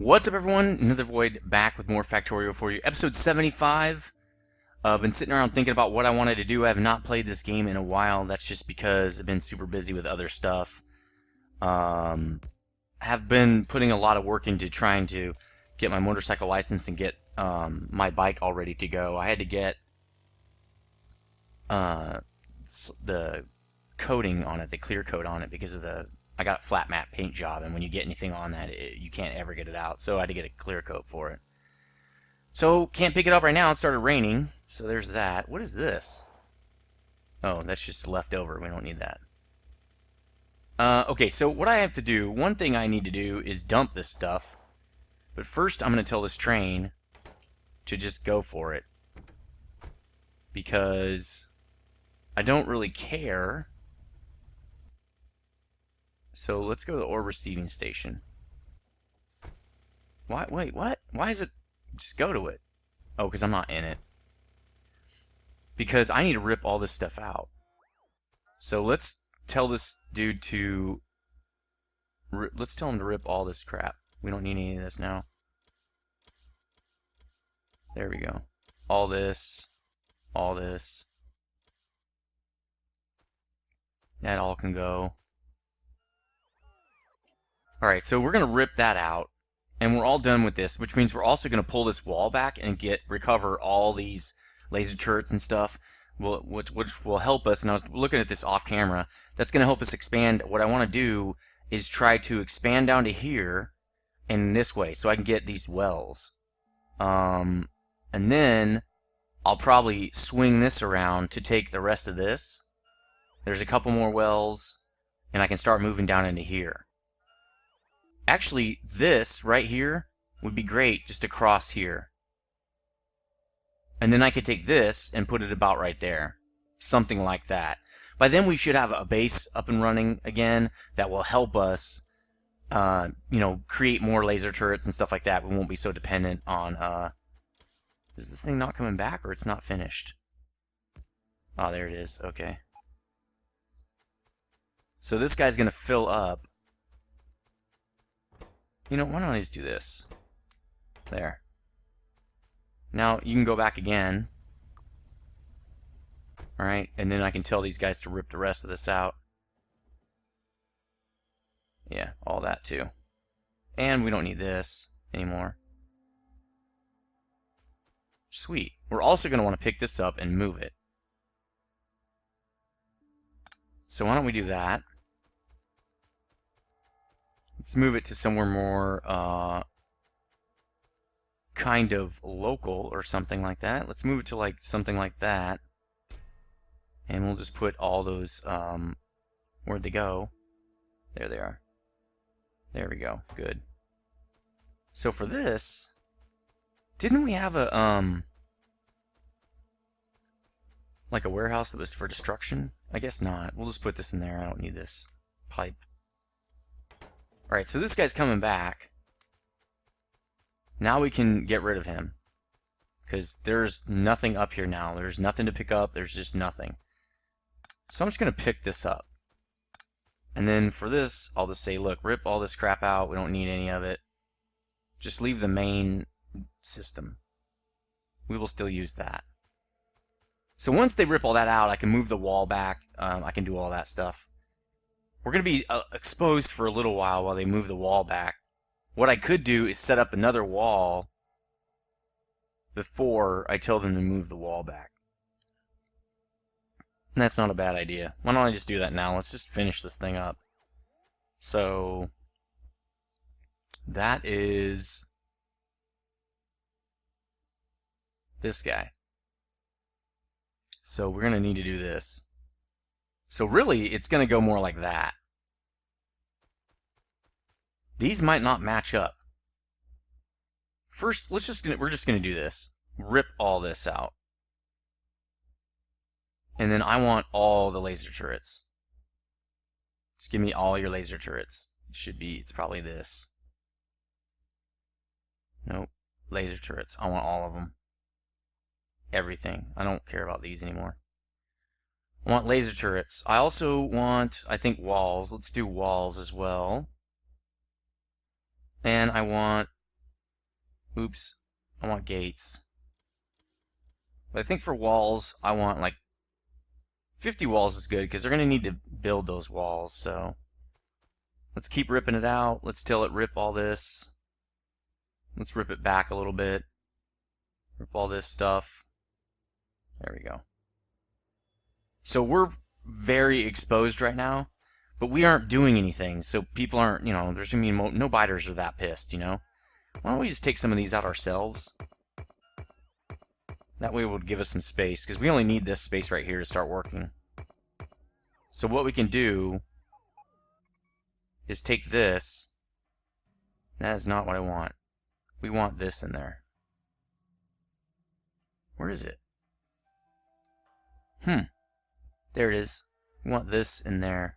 What's up, everyone? Nethervvoid back with more Factorio for you. Episode 75. I've been sitting around thinking about what I wanted to do. I have not played this game in a while. That's just because I've been super busy with other stuff. Have been putting a lot of work into trying to get my motorcycle license and get my bike all ready to go. I had to get the coating on it, the clear coat on it, because of I got a flat matte paint job, and when you get anything on that, you can't ever get it out. So I had to get a clear coat for it. So can't pick it up right now. It started raining, so there's that. What is this? Oh, that's just leftover. We don't need that. Okay, so what I have to do, one thing I need to do is dump this stuff. But first, I'm going to tell this train to just go for it, because I don't really care. So let's go to the ore receiving station. Why? Wait, what? Why is it? Just go to it. Oh, because I'm not in it. Because I need to rip all this stuff out. So let's tell this dude to... Let's tell him to rip all this crap. We don't need any of this now. There we go. All this. All this. That all can go. Alright, so we're going to rip that out, and we're all done with this, which means we're also going to pull this wall back and recover all these laser turrets and stuff, which will help us. And I was looking at this off camera. That's going to help us expand. What I want to do is try to expand down to here and this way, so I can get these wells. And then I'll probably swing this around to take the rest of this. There's a couple more wells, and I can start moving down into here. Actually, this right here would be great just across here. And then I could take this and put it about right there. Something like that. By then we should have a base up and running again that will help us, create more laser turrets and stuff like that. We won't be so dependent on, is this thing not coming back, or it's not finished? Oh, there it is. Okay. So this guy's going to fill up. You know, why don't I just do this? There. Now, you can go back again. Alright, and then I can tell these guys to rip the rest of this out. Yeah, all that too. And we don't need this anymore. Sweet. We're also going to want to pick this up and move it. So why don't we do that? Let's move it to somewhere more kind of local or something like that. Let's move it to like something like that. And we'll just put all those, where'd they go? There they are. There we go. Good. So for this, didn't we have a, like a warehouse that was for destruction? I guess not. We'll just put this in there. I don't need this pipe. Alright, so this guy's coming back. Now we can get rid of him. Because there's nothing up here now. There's nothing to pick up. There's just nothing. So I'm just going to pick this up. And then for this, I'll just say, look, rip all this crap out. We don't need any of it. Just leave the main system. We will still use that. So once they rip all that out, I can move the wall back. I can do all that stuff. We're going to be exposed for a little while they move the wall back. What I could do is set up another wall before I tell them to move the wall back. And that's not a bad idea. Why don't I just do that now? Let's just finish this thing up. So that is this guy. So we're going to need to do this. So really, it's going to go more like that. These might not match up. First, we're just going to do this. Rip all this out. And then I want all the laser turrets. Just give me all your laser turrets. It's probably this. Nope. Laser turrets. I want all of them. Everything. I don't care about these anymore. I want laser turrets. I also want, I think, walls. Let's do walls as well. And I want Oops. I want gates. But I think for walls, I want like 50 walls is good because they're going to need to build those walls. So let's keep ripping it out. Let's tell it rip all this. Let's rip it back a little bit. Rip all this stuff. There we go. So we're very exposed right now, but we aren't doing anything. So people aren't, you know, there's going to be no biters are that pissed, you know. Why don't we just take some of these out ourselves? That way it would give us some space, because we only need this space right here to start working. So what we can do is take this. That is not what I want. We want this in there. Where is it? There it is. We want this in there.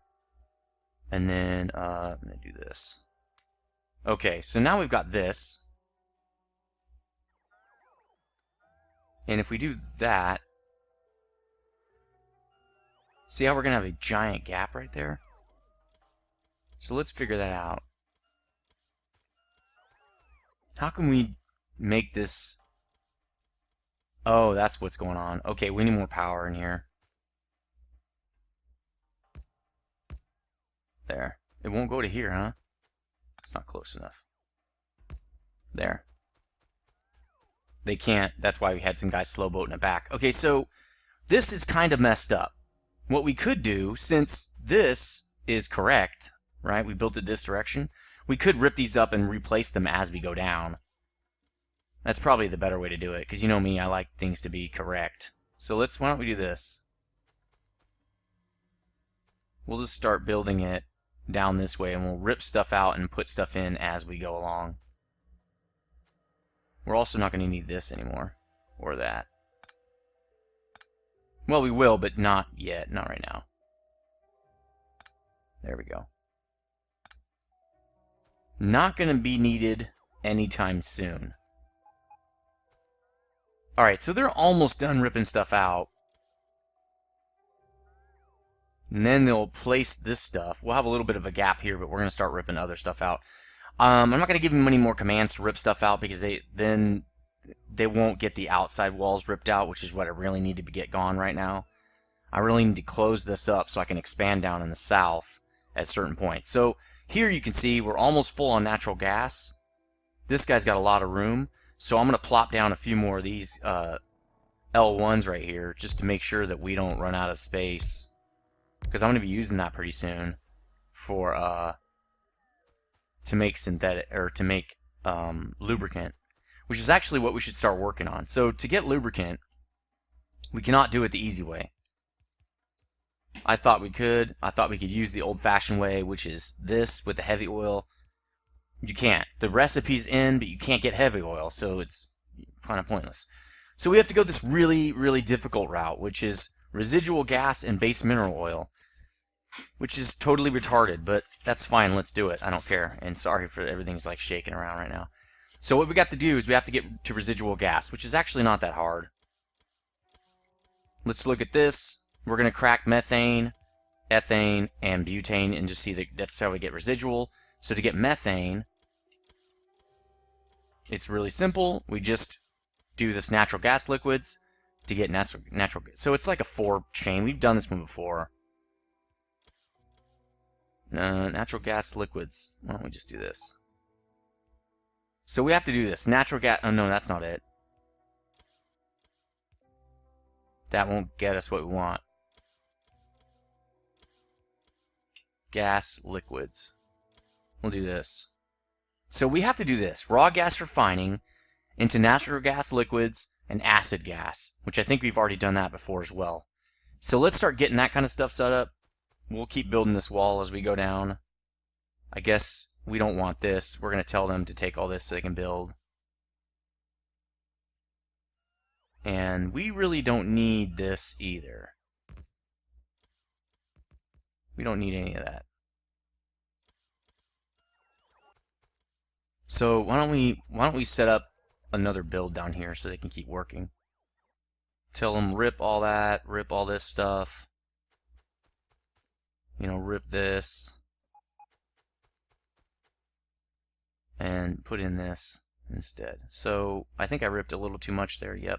And then, I'm going to do this. Okay, so now we've got this. And if we do that, see how we're going to have a giant gap right there? So let's figure that out. How can we make this... Oh, that's what's going on. Okay, we need more power in here. There. It won't go to here, huh? It's not close enough. There. They can't. That's why we had some guys slow boating it back. Okay, so this is kind of messed up. What we could do, since this is correct, right? We built it this direction. We could rip these up and replace them as we go down. That's probably the better way to do it, because you know me, I like things to be correct. So why don't we do this? We'll just start building it down this way, and we'll rip stuff out and put stuff in as we go along. We're also not going to need this anymore, or that. Well, we will, but not yet, not right now. There we go. Not going to be needed anytime soon. Alright, so they're almost done ripping stuff out. And then they'll place this stuff. We'll have a little bit of a gap here, but we're going to start ripping other stuff out. I'm not going to give them any more commands to rip stuff out, because then they won't get the outside walls ripped out, which is what I really need to get gone right now. I really need to close this up so I can expand down in the south at certain points. So here you can see we're almost full on natural gas. This guy's got a lot of room, so I'm going to plop down a few more of these L1s right here just to make sure that we don't run out of space, because I'm going to be using that pretty soon for to make synthetic, or to make lubricant, which is actually what we should start working on. So to get lubricant, we cannot do it the easy way. I thought we could. I thought we could use the old-fashioned way, which is this with the heavy oil. You can't. The recipe's in, but you can't get heavy oil, so it's kind of pointless. So we have to go this really, really difficult route, which is residual gas and base mineral oil, which is totally retarded, but that's fine. Let's do it. I don't care. And sorry for everything's like shaking around right now. So what we got to do is we have to get to residual gas, which is actually not that hard. Let's look at this. We're going to crack methane, ethane, and butane and just see that that's how we get residual. So to get methane, it's really simple. We just do this natural gas liquids to get natural gas. So it's like a 4-chain. We've done this one before. Natural gas liquids. Why don't we just do this? So we have to do this. Natural gas. Oh, no, that's not it. That won't get us what we want. Gas liquids. We'll do this. So we have to do this. Raw gas refining into natural gas liquids and acid gas, which I think we've already done that before as well. So let's start getting that kind of stuff set up. We'll keep building this wall as we go down. I guess we don't want this. We're going to tell them to take all this so they can build. And we really don't need this either. We don't need any of that. So why don't we set up another build down here so they can keep working. Tell them rip all that, rip all this stuff. You know, rip this. And put in this. instead. So I think I ripped a little too much there. Yep.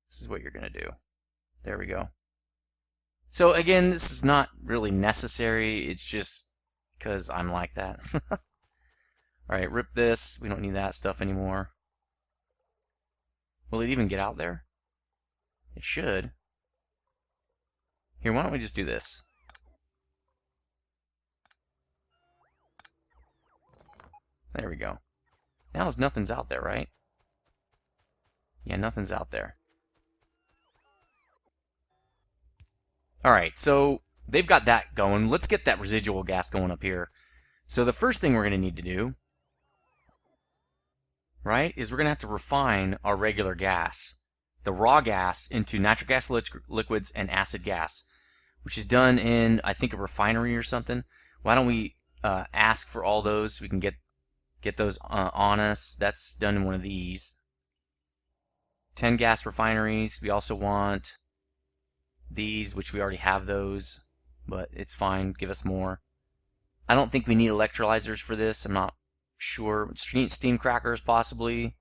This is what you're going to do. There we go. So again, this is not really necessary. It's just because I'm like that. Alright, rip this. We don't need that stuff anymore. Will it even get out there? It should. Here, why don't we just do this? There we go. Now nothing's out there, right? Yeah, nothing's out there. Alright, so they've got that going. Let's get that residual gas going up here. So the first thing we're going to need to do, right, is we're going to have to refine our regular gas, the raw gas, into natural gas liquids and acid gas, which is done in, I think, a refinery or something. Why don't we ask for all those so we can get those on us? That's done in one of these. 10 gas refineries. We also want these, which we already have those, but it's fine. Give us more. I don't think we need electrolyzers for this. I'm not sure. Steam crackers, possibly.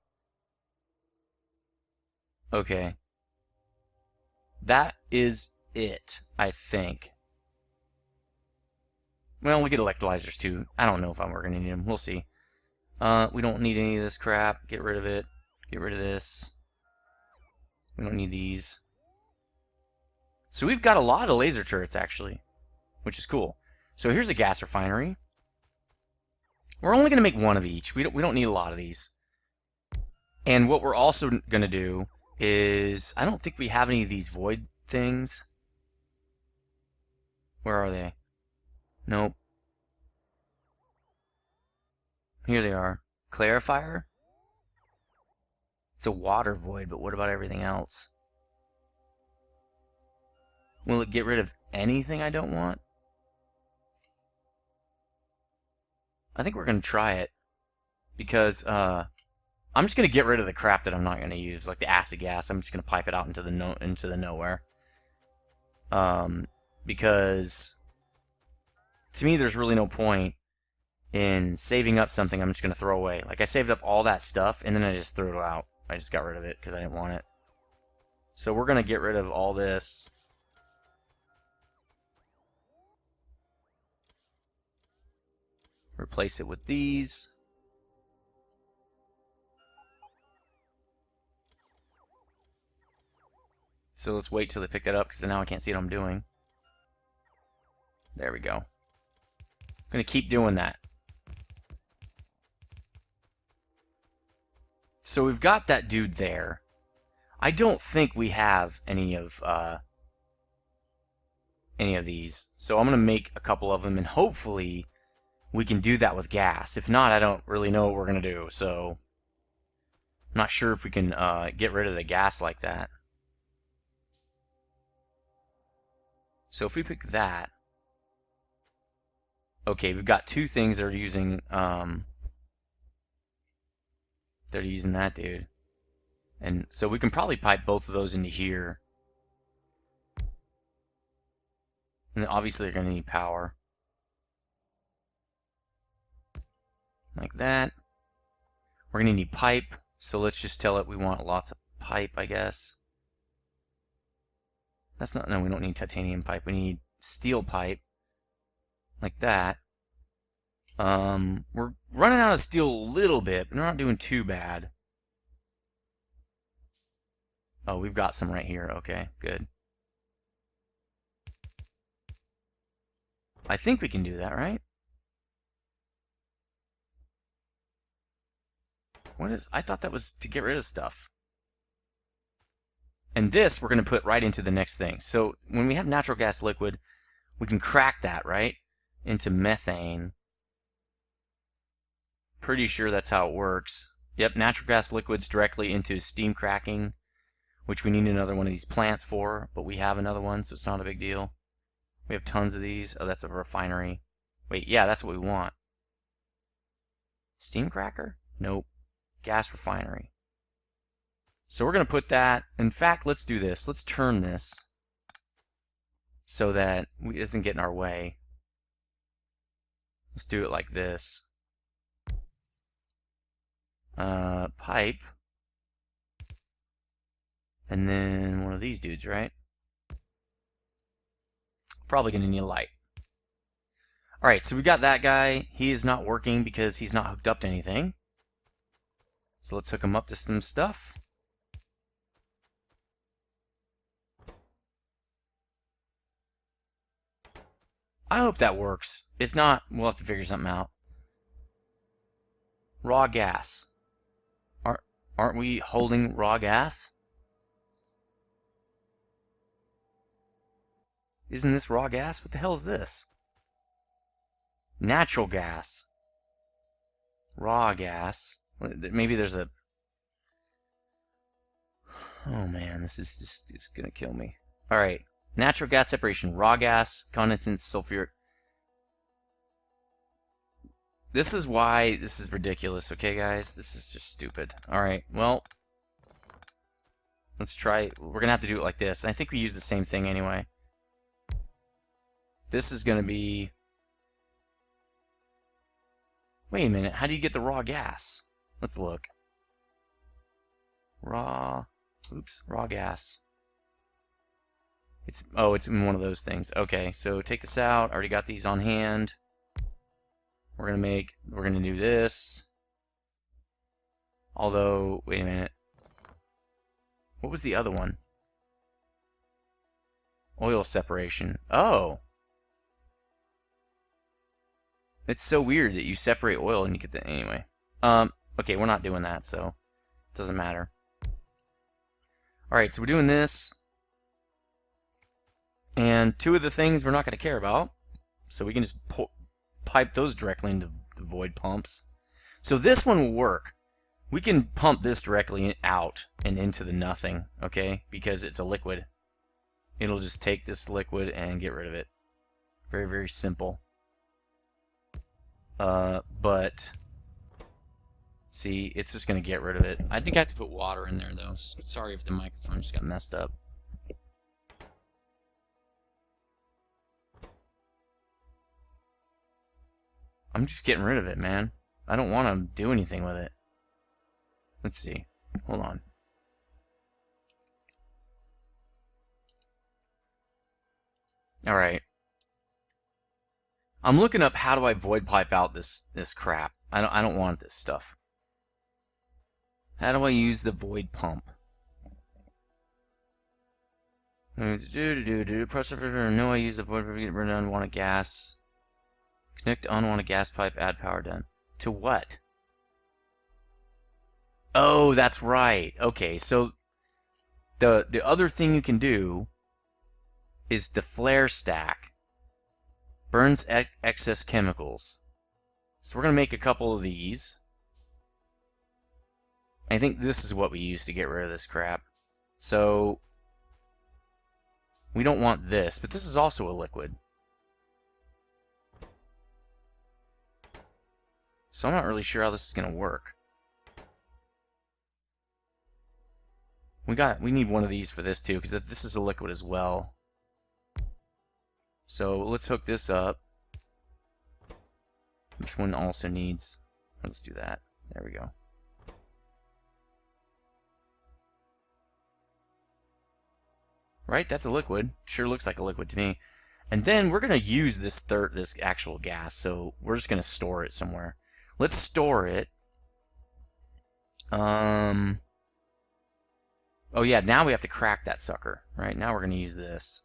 Okay. That is it, I think. Well, we get electrolyzers too. I don't know if we're going to need them. We'll see. We don't need any of this crap. Get rid of it. Get rid of this. We don't need these. So we've got a lot of laser turrets, actually, which is cool. So here's a gas refinery. We're only going to make one of each. We don't need a lot of these. And what we're also going to do is, I don't think we have any of these void things. Where are they? Nope. Here they are. Clarifier? It's a water void, but what about everything else? Will it get rid of anything I don't want? I think we're going to try it. Because, I'm just going to get rid of the crap that I'm not going to use. Like the acid gas, I'm just going to pipe it out into the nowhere. Because, to me, there's really no point in saving up something I'm just going to throw away. Like, I saved up all that stuff, and then I just threw it out. I just got rid of it because I didn't want it. So we're going to get rid of all this. Replace it with these. So let's wait till they pick that up, because now I can't see what I'm doing. There we go. I'm going to keep doing that. So we've got that dude there. I don't think we have any of these. So I'm going to make a couple of them, and hopefully we can do that with gas. If not, I don't really know what we're going to do. So I'm not sure if we can get rid of the gas like that. So if we pick that, okay, we've got two things that are using that dude. And so we can probably pipe both of those into here. And then obviously they're going to need power. Like that. We're going to need pipe, so let's just tell it we want lots of pipe, I guess. That's not, no, we don't need titanium pipe. We need steel pipe. Like that. We're running out of steel a little bit, but we're not doing too bad. Oh, we've got some right here. Okay, good. I think we can do that, right? What is... I thought that was to get rid of stuff. And this we're going to put right into the next thing. So when we have natural gas liquid, we can crack that, right, into methane. Pretty sure that's how it works. Yep, natural gas liquids directly into steam cracking, which we need another one of these plants for, but we have another one, so it's not a big deal. We have tons of these. Oh, that's a refinery. Wait, yeah, that's what we want. Steam cracker? Nope. Gas refinery. So we're going to put that. In fact, let's do this. Let's turn this so that it doesn't get in our way. Let's do it like this. pipe, and then one of these dudes, right? Probably going to need a light. All right, so we got that guy. He is not working because he's not hooked up to anything. So let's hook him up to some stuff. I hope that works. If not, we'll have to figure something out. Raw gas. Aren't we holding raw gas? Isn't this raw gas? What the hell is this? Natural gas. Raw gas. Maybe there's a... Oh man, this is just gonna kill me. Alright. Natural gas separation. Raw gas, condensate, sulfuric. This is why this is ridiculous, okay guys? This is just stupid. Alright, well... Let's try... We're gonna have to do it like this. I think we use the same thing anyway. This is gonna be... Wait a minute, how do you get the raw gas? Let's look. Raw gas. It's in one of those things. Okay, so take this out. Already got these on hand. We're gonna do this. Although, wait a minute. What was the other one? Oil separation. Oh. It's so weird that you separate oil and you get the anyway. Okay, we're not doing that, so it doesn't matter. Alright, so we're doing this. And two of the things we're not going to care about. So we can just pipe those directly into the void pumps. So this one will work. We can pump this directly out and into the nothing, okay? Because it's a liquid. It'll just take this liquid and get rid of it. Very, very simple. But see, it's just going to get rid of it. I think I have to put water in there, though. Sorry if the microphone just got messed up. I'm just getting rid of it, man. I don't want to do anything with it. Let's see. Hold on. Alright. I'm looking up how do I void pipe out this crap. I don't want this stuff. How do I use the void pump? Press no, I use the void pump. Burn unwanted gas. Connect unwanted gas pipe. Add power done. To what? Oh, that's right. Okay, so the other thing you can do is the flare stack. Burns excess chemicals. So we're going to make a couple of these. I think this is what we use to get rid of this crap. So we don't want this, but this is also a liquid. So I'm not really sure how this is going to work. We need one of these for this too, because this is a liquid as well. So let's hook this up. Which one also needs... Let's do that. There we go. Right? That's a liquid. Sure looks like a liquid to me. And then we're going to use this actual gas, so we're just going to store it somewhere. Let's store it. Oh yeah, now we have to crack that sucker. Right? Now we're going to use this.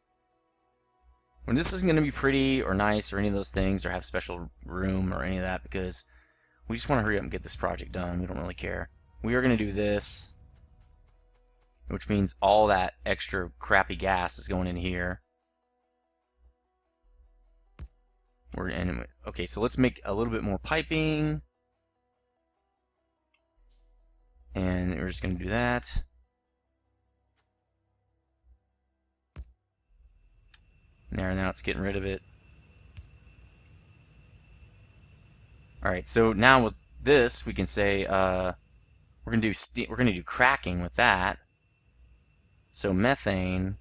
When this isn't going to be pretty or nice or any of those things or have special room or any of that because we just want to hurry up and get this project done. We don't really care. We are going to do this, which means all that extra crappy gas is going in here. Okay, so let's make a little bit more piping. And we're just going to do that. There, now it's getting rid of it. Alright, so now with this, we can say we're gonna do cracking with that. So methane,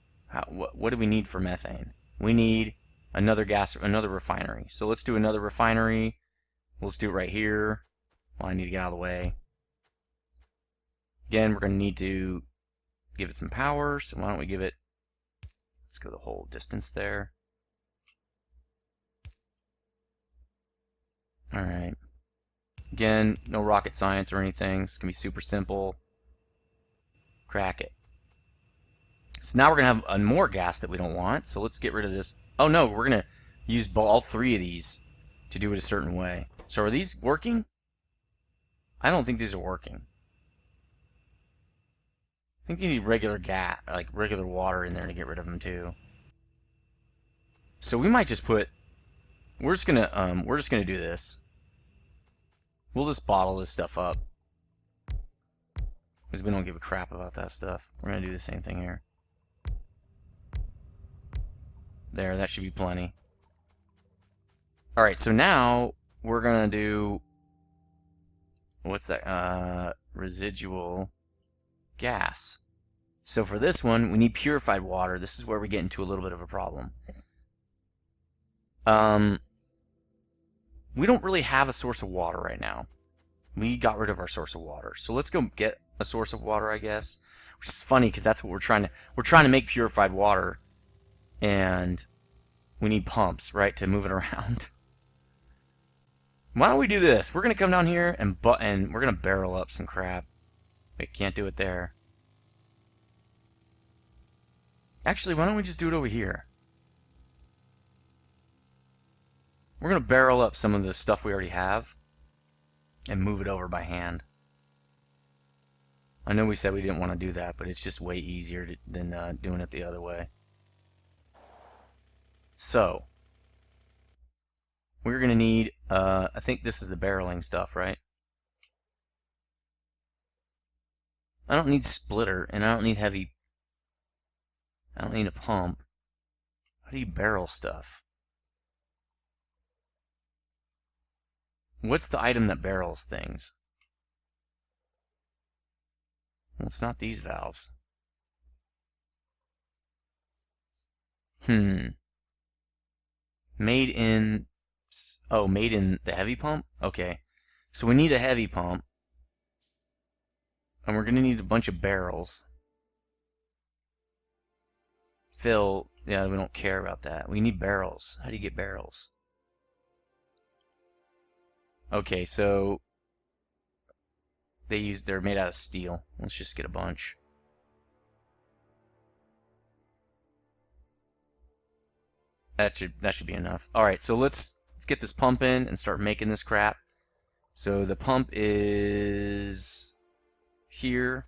what do we need for methane? We need another refinery. So let's do another refinery. Let's do it right here. Well, I need to get out of the way. Again, we're going to need to give it some power, so why don't we give it, let's go the whole distance there. Alright. Again, no rocket science or anything. It's going to be super simple. Crack it. So now we're going to have more gas that we don't want, so let's get rid of this. Oh no, we're going to use all 3 of these to do it a certain way. So are these working? I don't think these are working. I think you need regular gas, like regular water in there to get rid of them too. So we might just put, we're just gonna do this. We'll just bottle this stuff up, because we don't give a crap about that stuff. We're gonna do the same thing here. There, that should be plenty. Alright, so now we're gonna do, what's that? Residual gas. So for this one, we need purified water. This is where we get into a little bit of a problem. We don't really have a source of water right now. We got rid of our source of water. So let's go get a source of water, I guess. Which is funny because that's what we're trying to make purified water, and we need pumps, right, to move it around. Why don't we do this? We're gonna come down here and we're gonna barrel up some crap. Wait, can't do it there. Actually, why don't we just do it over here? We're going to barrel up some of the stuff we already have and move it over by hand. I know we said we didn't want to do that, but it's just way easier than doing it the other way. So, we're going to need, I think this is the barreling stuff, right? I don't need splitter, and I don't need heavy, I don't need a pump. How do you barrel stuff? What's the item that barrels things? Well, it's not these valves. Made in... Oh, made in the heavy pump? Okay. So we need a heavy pump. And we're going to need a bunch of barrels. Fill... Yeah, we don't care about that. We need barrels. How do you get barrels? Okay, so... They're made out of steel. Let's just get a bunch. That should be enough. Alright, so let's get this pump in and start making this crap. So the pump is here.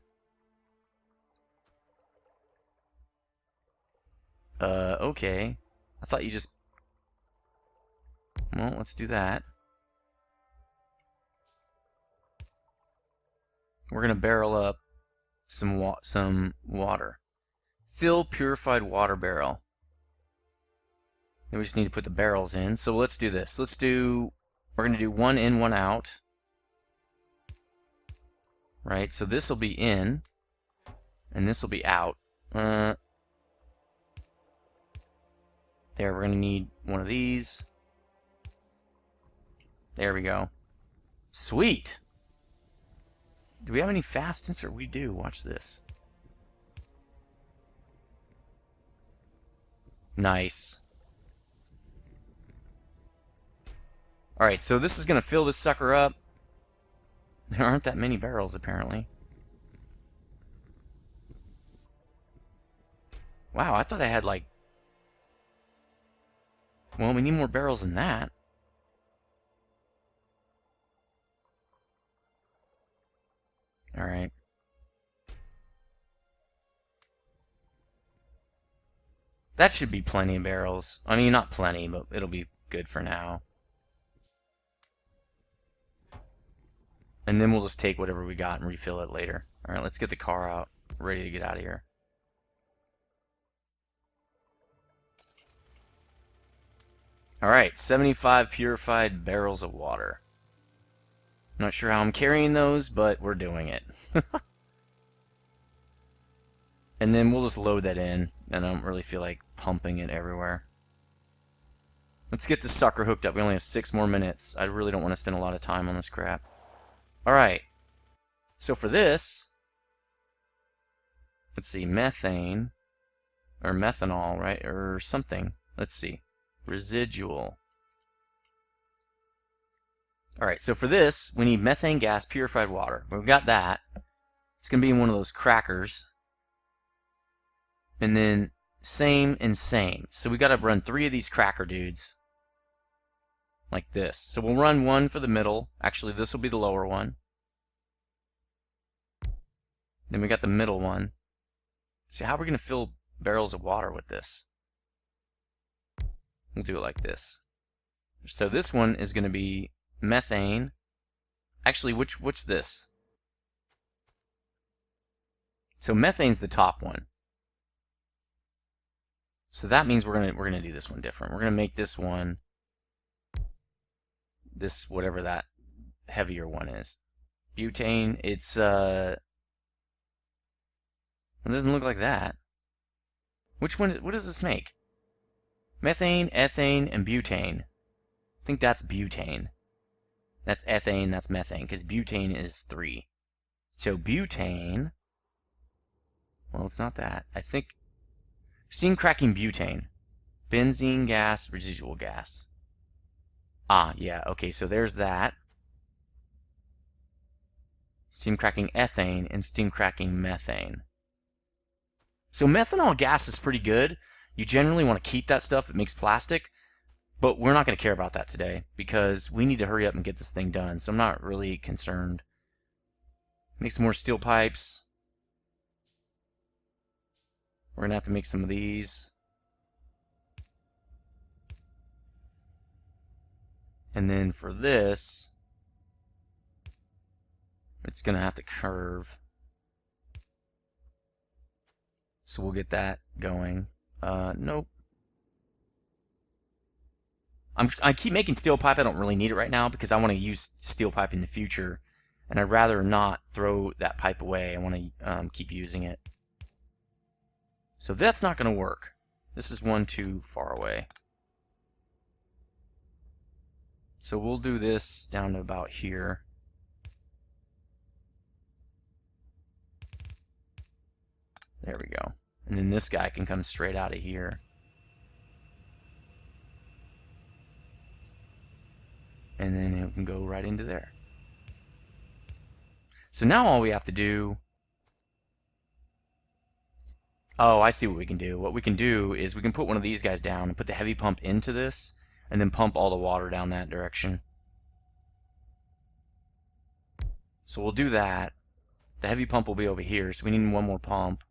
Okay. I thought you just... Well, let's do that. We're going to barrel up some water. Fill purified water barrel. Then we just need to put the barrels in. So let's do this. We're going to do one in, one out. Right, so this will be in, and this will be out. There, we're going to need one of these. There we go. Sweet! Do we have any fastness? Or we do. Watch this. Nice. Alright, so this is going to fill this sucker up. There aren't that many barrels, apparently. Wow, I thought I had, like... Well, we need more barrels than that. Alright. That should be plenty of barrels. I mean, not plenty, but it'll be good for now. And then we'll just take whatever we got and refill it later. Alright, let's get the car out. Ready to get out of here. Alright, 75 purified barrels of water. Not sure how I'm carrying those, but we're doing it. And then we'll just load that in. And I don't really feel like pumping it everywhere. Let's get this sucker hooked up. We only have 6 more minutes. I really don't want to spend a lot of time on this crap. Alright. So for this, let's see, methane, or methanol, right, or something. Let's see, residual. All right, so for this, we need methane gas, purified water. We've got that. It's going to be in one of those crackers. And then same and same. So we got to run 3 of these cracker dudes like this. So we'll run one for the middle. Actually, this will be the lower one. Then we got the middle one. See, how are we going to fill barrels of water with this? We'll do it like this. So this one is going to be methane. Actually, what's this? So methane's the top one. So that means we're gonna do this one different. We're gonna make this one this whatever that heavier one is. Butane, it's it doesn't look like that. Which one, what does this make? Methane, ethane, and butane. I think that's butane. That's ethane, that's methane, because butane is 3. So butane, well, it's not that. I think steam cracking butane. Benzene gas, residual gas. Ah, yeah, okay, so there's that. Steam cracking ethane and steam cracking methane. So methanol gas is pretty good. You generally want to keep that stuff. It makes plastic. But we're not going to care about that today because we need to hurry up and get this thing done. So I'm not really concerned. Make some more steel pipes. We're going to have to make some of these. And then for this, it's going to have to curve. So we'll get that going. Nope. I keep making steel pipe. I don't really need it right now because I want to use steel pipe in the future. And I'd rather not throw that pipe away. I want to keep using it. So that's not going to work. This is one too far away. So we'll do this down to about here. There we go. And then this guy can come straight out of here. And then it can go right into there. So now all we have to do... Oh, I see what we can do. What we can do is we can put one of these guys down and put the heavy pump into this, and then pump all the water down that direction. So we'll do that. The heavy pump will be over here, so we need one more pump.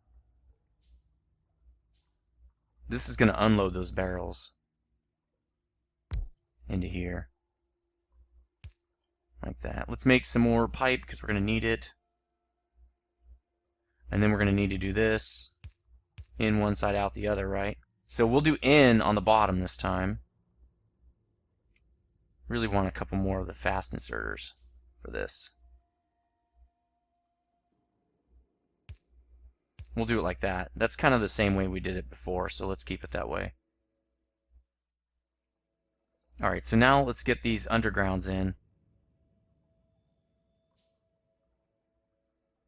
This is going to unload those barrels into here. Like that. Let's make some more pipe because we're going to need it. And then we're going to need to do this. In one side, out the other, right? So we'll do in on the bottom this time. Really want a couple more of the fast inserters for this. We'll do it like that. That's kind of the same way we did it before, so let's keep it that way. Alright, so now let's get these undergrounds in.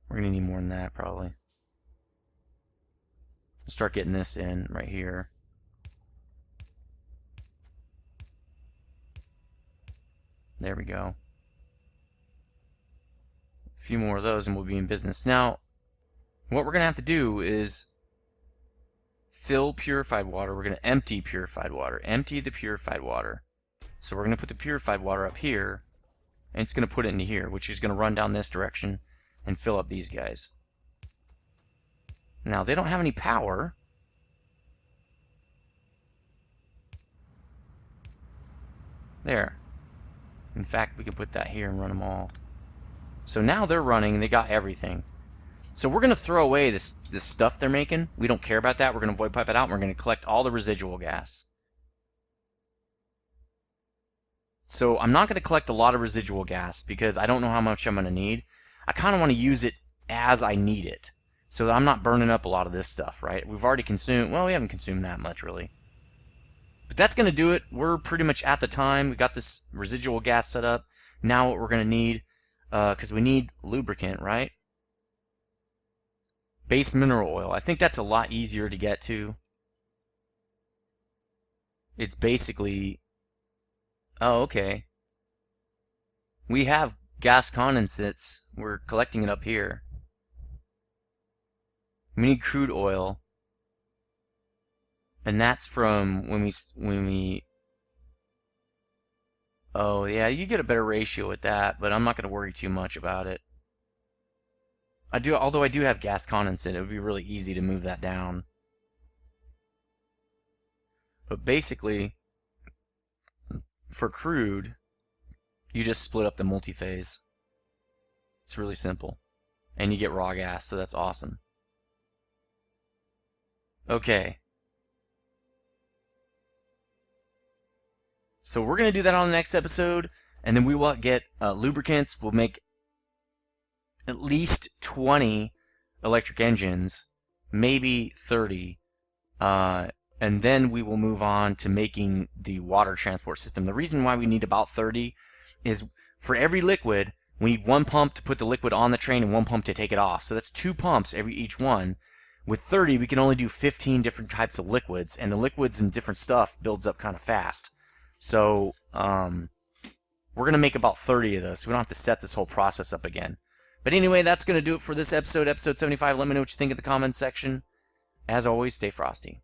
We're going to need more than that, probably. Start getting this in right here. There we go. A few more of those and we'll be in business. Now, what we're going to have to do is fill purified water. We're going to empty purified water. Empty the purified water. So we're going to put the purified water up here, and it's going to put it into here, which is going to run down this direction and fill up these guys. Now, they don't have any power. There. In fact, we can put that here and run them all. So now they're running, and they got everything. So we're going to throw away this stuff they're making. We don't care about that. We're going to void pipe it out, and we're going to collect all the residual gas. So I'm not going to collect a lot of residual gas because I don't know how much I'm going to need. I kind of want to use it as I need it, so that I'm not burning up a lot of this stuff, right? We've already consumed, well, we haven't consumed that much, really. But that's going to do it. We're pretty much at the time. We got this residual gas set up. Now what we're going to need, because we need lubricant, right? base mineral oil. I think that's a lot easier to get to. It's basically, oh, okay. We have gas condensates. We're collecting it up here. We need crude oil. And that's from when we oh yeah, you get a better ratio with that, but I'm not going to worry too much about it. Although I do have gas condensate, it would be really easy to move that down. But basically, for crude, you just split up the multiphase. It's really simple. And you get raw gas, so that's awesome. Okay. So we're going to do that on the next episode, and then we will get lubricants. We'll make at least 20 electric engines, maybe 30, and then we will move on to making the water transport system. The reason why we need about 30 is for every liquid, we need one pump to put the liquid on the train and one pump to take it off. So that's 2 pumps each one. With 30, we can only do 15 different types of liquids, and the liquids and different stuff builds up kind of fast. So we're going to make about 30 of those, so we don't have to set this whole process up again. But anyway, that's going to do it for this episode, episode 75. Let me know what you think in the comments section. As always, stay frosty.